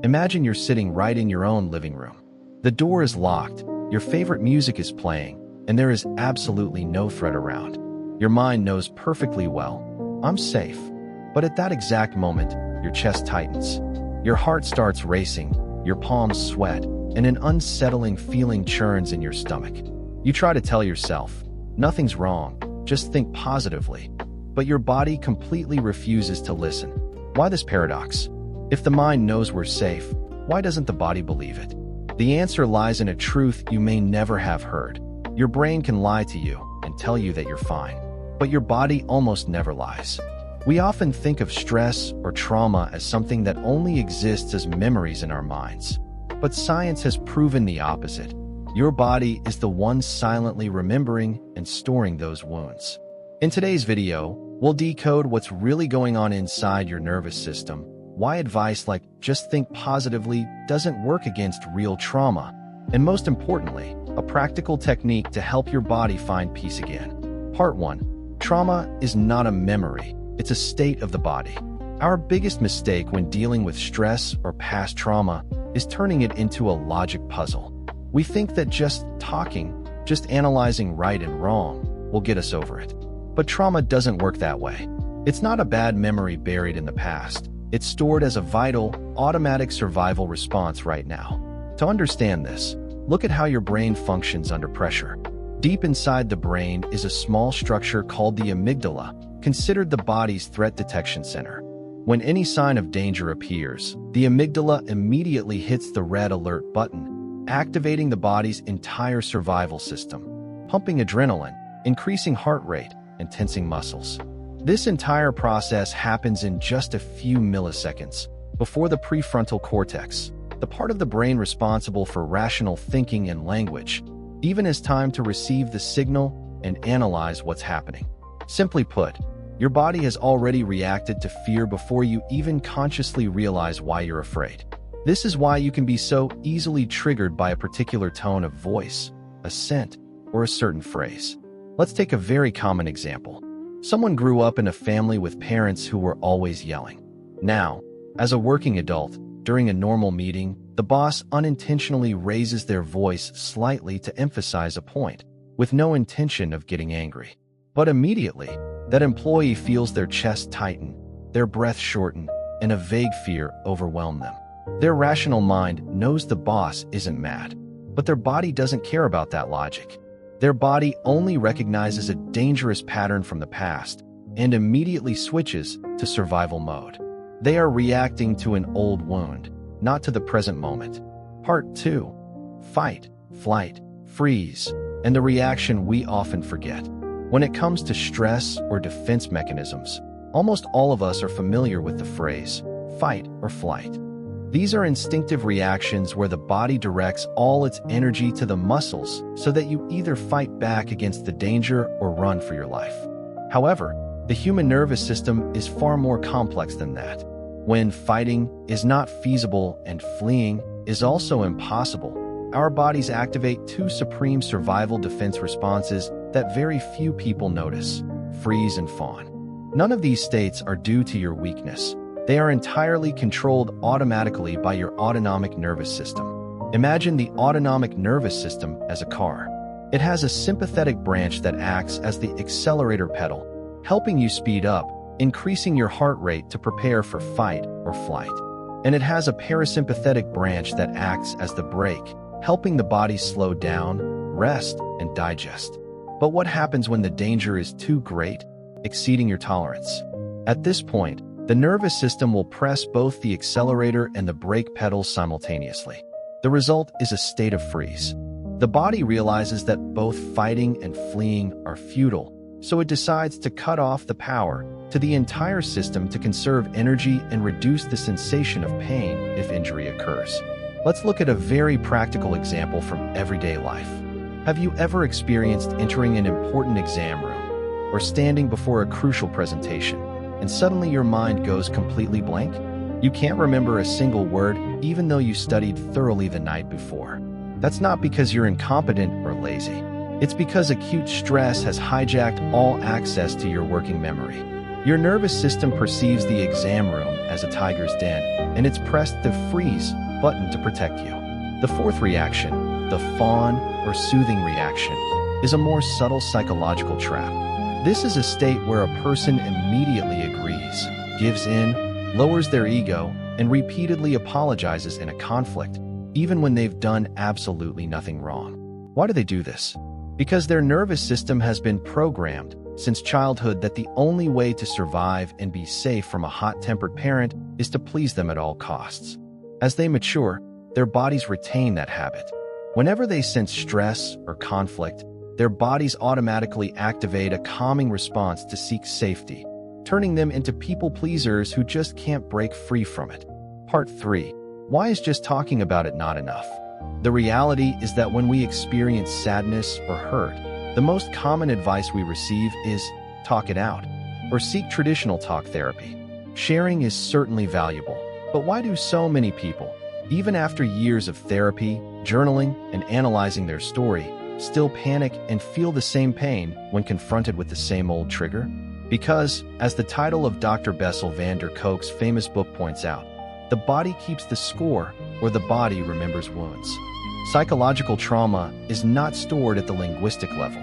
Imagine you're sitting right in your own living room. The door is locked, your favorite music is playing, and there is absolutely no threat around. Your mind knows perfectly well, I'm safe. But at that exact moment, your chest tightens. Your heart starts racing, your palms sweat, and an unsettling feeling churns in your stomach. You try to tell yourself, nothing's wrong, just think positively. But your body completely refuses to listen. Why this paradox? If the mind knows we're safe, why doesn't the body believe it? The answer lies in a truth you may never have heard. Your brain can lie to you and tell you that you're fine, but your body almost never lies. We often think of stress or trauma as something that only exists as memories in our minds. But science has proven the opposite. Your body is the one silently remembering and storing those wounds. In today's video, we'll decode what's really going on inside your nervous system, why advice like just think positively doesn't work against real trauma, and most importantly, a practical technique to help your body find peace again. Part 1. Trauma is not a memory, it's a state of the body. Our biggest mistake when dealing with stress or past trauma is turning it into a logic puzzle. We think that just talking, just analyzing right and wrong, will get us over it. But trauma doesn't work that way. It's not a bad memory buried in the past. It's stored as a vital, automatic survival response right now. To understand this, look at how your brain functions under pressure. Deep inside the brain is a small structure called the amygdala, considered the body's threat detection center. When any sign of danger appears, the amygdala immediately hits the red alert button, activating the body's entire survival system, pumping adrenaline, increasing heart rate, and tensing muscles. This entire process happens in just a few milliseconds before the prefrontal cortex, the part of the brain responsible for rational thinking and language, even has time to receive the signal and analyze what's happening. Simply put, your body has already reacted to fear before you even consciously realize why you're afraid. This is why you can be so easily triggered by a particular tone of voice, a scent, or a certain phrase. Let's take a very common example. Someone grew up in a family with parents who were always yelling. Now, as a working adult, during a normal meeting, the boss unintentionally raises their voice slightly to emphasize a point, with no intention of getting angry. But immediately, that employee feels their chest tighten, their breath shorten, and a vague fear overwhelm them. Their rational mind knows the boss isn't mad, but their body doesn't care about that logic. Their body only recognizes a dangerous pattern from the past and immediately switches to survival mode. They are reacting to an old wound, not to the present moment. Part 2. Fight, flight, freeze, and the reaction we often forget. When it comes to stress or defense mechanisms, almost all of us are familiar with the phrase, fight or flight. These are instinctive reactions where the body directs all its energy to the muscles so that you either fight back against the danger or run for your life. However, the human nervous system is far more complex than that. When fighting is not feasible and fleeing is also impossible, our bodies activate two supreme survival defense responses that very few people notice: freeze and fawn. None of these states are due to your weakness. They are entirely controlled automatically by your autonomic nervous system. Imagine the autonomic nervous system as a car. It has a sympathetic branch that acts as the accelerator pedal, helping you speed up, increasing your heart rate to prepare for fight or flight. And it has a parasympathetic branch that acts as the brake, helping the body slow down, rest, and digest. But what happens when the danger is too great, exceeding your tolerance? At this point, the nervous system will press both the accelerator and the brake pedals simultaneously. The result is a state of freeze. The body realizes that both fighting and fleeing are futile, so it decides to cut off the power to the entire system to conserve energy and reduce the sensation of pain if injury occurs. Let's look at a very practical example from everyday life. Have you ever experienced entering an important exam room or standing before a crucial presentation, and suddenly your mind goes completely blank? You can't remember a single word, even though you studied thoroughly the night before. That's not because you're incompetent or lazy. It's because acute stress has hijacked all access to your working memory. Your nervous system perceives the exam room as a tiger's den, and it's pressed the freeze button to protect you. The fourth reaction, the fawn or soothing reaction, is a more subtle psychological trap. This is a state where a person immediately agrees, gives in, lowers their ego, and repeatedly apologizes in a conflict, even when they've done absolutely nothing wrong. Why do they do this? Because their nervous system has been programmed since childhood that the only way to survive and be safe from a hot-tempered parent is to please them at all costs. As they mature, their bodies retain that habit. Whenever they sense stress or conflict, their bodies automatically activate a calming response to seek safety, turning them into people-pleasers who just can't break free from it. Part 3. Why is just talking about it not enough? The reality is that when we experience sadness or hurt, the most common advice we receive is talk it out, or seek traditional talk therapy. Sharing is certainly valuable, but why do so many people, even after years of therapy, journaling, and analyzing their story, still panic and feel the same pain when confronted with the same old trigger? Because, as the title of Dr. Bessel van der Kolk's famous book points out, the body keeps the score, or the body remembers wounds. Psychological trauma is not stored at the linguistic level.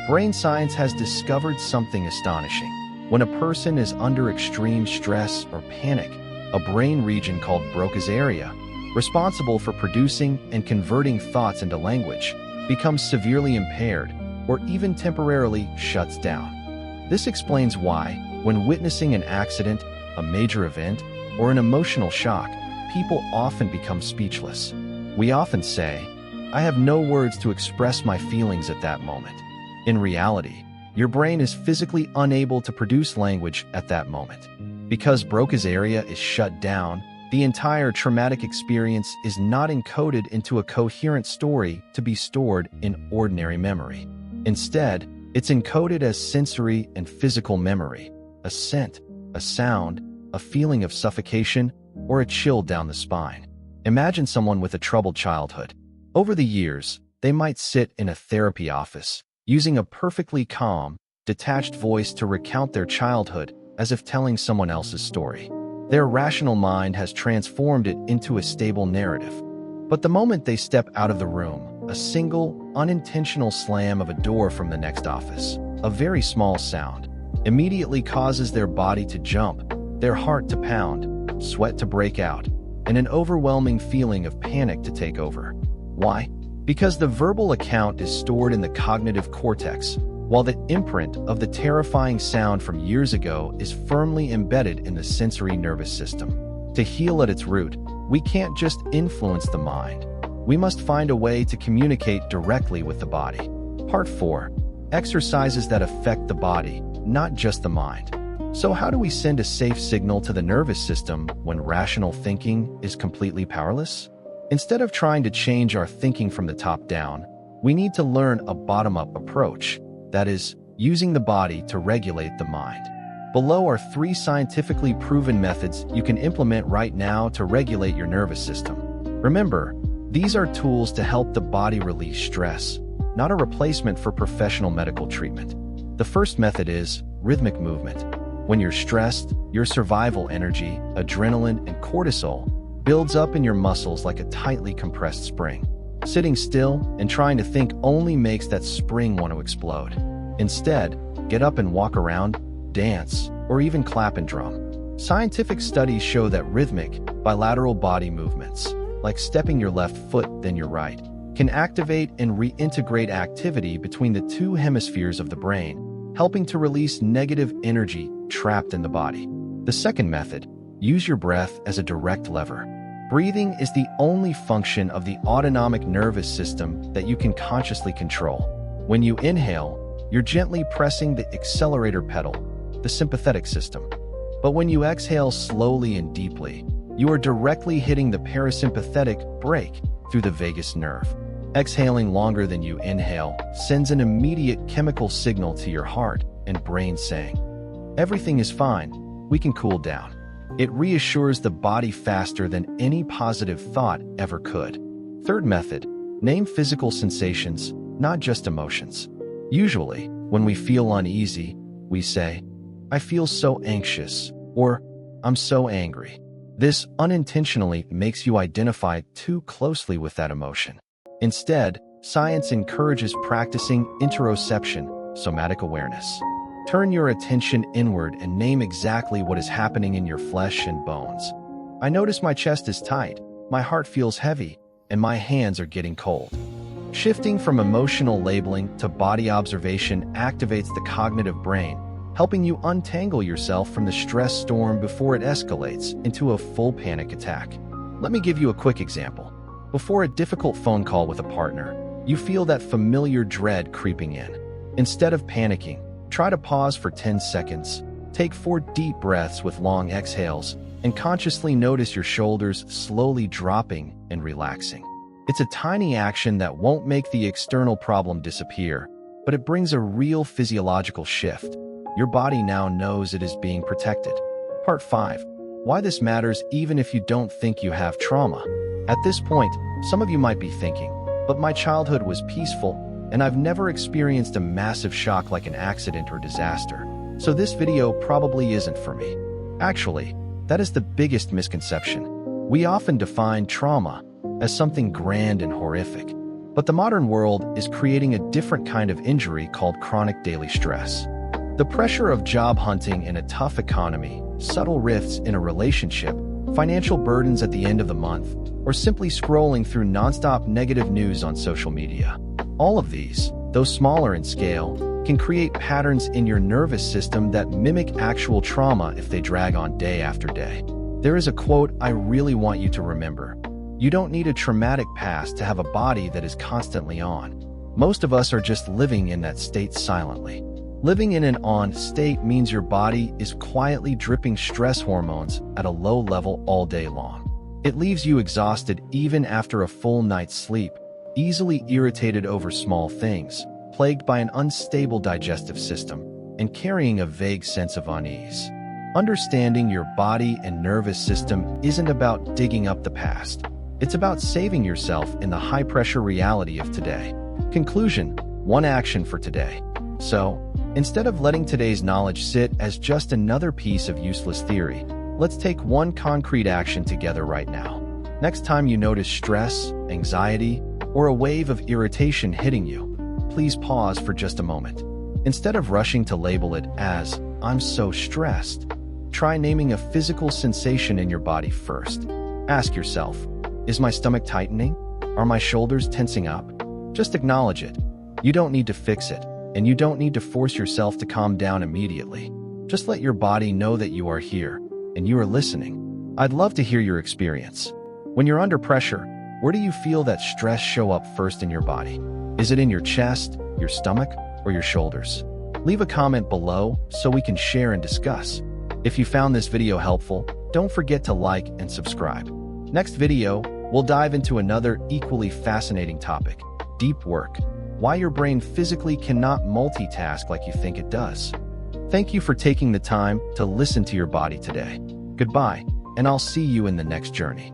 Brain science has discovered something astonishing. When a person is under extreme stress or panic, a brain region called Broca's area, responsible for producing and converting thoughts into language, becomes severely impaired or even temporarily shuts down. This explains why, when witnessing an accident, a major event, or an emotional shock, people often become speechless. We often say, "I have no words to express my feelings at that moment." In reality, your brain is physically unable to produce language at that moment. Because Broca's area is shut down, the entire traumatic experience is not encoded into a coherent story to be stored in ordinary memory. Instead, it's encoded as sensory and physical memory, a scent, a sound, a feeling of suffocation, or a chill down the spine. Imagine someone with a troubled childhood. Over the years, they might sit in a therapy office, using a perfectly calm, detached voice to recount their childhood as if telling someone else's story. Their rational mind has transformed it into a stable narrative. But the moment they step out of the room, a single, unintentional slam of a door from the next office, a very small sound, immediately causes their body to jump, their heart to pound, sweat to break out, and an overwhelming feeling of panic to take over. Why? Because the verbal account is stored in the cognitive cortex, while the imprint of the terrifying sound from years ago is firmly embedded in the sensory nervous system. To heal at its root, we can't just influence the mind. We must find a way to communicate directly with the body. Part 4. Exercises that affect the body, not just the mind. So how do we send a safe signal to the nervous system when rational thinking is completely powerless? Instead of trying to change our thinking from the top down, we need to learn a bottom-up approach. That is, using the body to regulate the mind. Below are 3 scientifically proven methods you can implement right now to regulate your nervous system. Remember, these are tools to help the body release stress, not a replacement for professional medical treatment. The first method is rhythmic movement. When you're stressed, your survival energy, adrenaline, and cortisol builds up in your muscles like a tightly compressed spring. Sitting still and trying to think only makes that spring want to explode. Instead, get up and walk around, dance, or even clap and drum. Scientific studies show that rhythmic, bilateral body movements, like stepping your left foot then your right, can activate and reintegrate activity between the 2 hemispheres of the brain, helping to release negative energy trapped in the body. The second method, use your breath as a direct lever. Breathing is the only function of the autonomic nervous system that you can consciously control. When you inhale, you're gently pressing the accelerator pedal, the sympathetic system. But when you exhale slowly and deeply, you are directly hitting the parasympathetic brake through the vagus nerve. Exhaling longer than you inhale sends an immediate chemical signal to your heart and brain saying, "Everything is fine, we can cool down." It reassures the body faster than any positive thought ever could. Third method, name physical sensations, not just emotions. Usually, when we feel uneasy, we say, I feel so anxious, or I'm so angry. This unintentionally makes you identify too closely with that emotion. Instead, science encourages practicing interoception, somatic awareness. Turn your attention inward and name exactly what is happening in your flesh and bones. I notice my chest is tight, my heart feels heavy, and my hands are getting cold. Shifting from emotional labeling to body observation activates the cognitive brain, helping you untangle yourself from the stress storm before it escalates into a full panic attack. Let me give you a quick example. Before a difficult phone call with a partner, you feel that familiar dread creeping in. Instead of panicking, try to pause for 10 seconds, take 4 deep breaths with long exhales, and consciously notice your shoulders slowly dropping and relaxing. It's a tiny action that won't make the external problem disappear, but it brings a real physiological shift. Your body now knows it is being protected. Part 5. Why this matters even if you don't think you have trauma. At this point, some of you might be thinking, but my childhood was peaceful, and I've never experienced a massive shock like an accident or disaster, so this video probably isn't for me. Actually, that is the biggest misconception. We often define trauma as something grand and horrific, but the modern world is creating a different kind of injury called chronic daily stress. The pressure of job hunting in a tough economy, subtle rifts in a relationship, financial burdens at the end of the month, or simply scrolling through nonstop negative news on social media. All of these, though smaller in scale, can create patterns in your nervous system that mimic actual trauma if they drag on day after day. There is a quote I really want you to remember. You don't need a traumatic past to have a body that is constantly on. Most of us are just living in that state silently. Living in an on state means your body is quietly dripping stress hormones at a low level all day long. It leaves you exhausted even after a full night's sleep, easily irritated over small things, plagued by an unstable digestive system, and carrying a vague sense of unease. Understanding your body and nervous system isn't about digging up the past. It's about saving yourself in the high-pressure reality of today. Conclusion: 1 action for today. So, instead of letting today's knowledge sit as just another piece of useless theory, let's take 1 concrete action together right now. Next time you notice stress, anxiety, or a wave of irritation hitting you, please pause for just a moment. Instead of rushing to label it as, "I'm so stressed," try naming a physical sensation in your body first. Ask yourself, is my stomach tightening? Are my shoulders tensing up? Just acknowledge it. You don't need to fix it, and you don't need to force yourself to calm down immediately. Just let your body know that you are here, and you are listening. I'd love to hear your experience. When you're under pressure, where do you feel that stress show up first in your body? Is it in your chest, your stomach, or your shoulders? Leave a comment below so we can share and discuss. If you found this video helpful, don't forget to like and subscribe. Next video, we'll dive into another equally fascinating topic: deep work. Why your brain physically cannot multitask like you think it does. Thank you for taking the time to listen to your body today. Goodbye, and I'll see you in the next journey.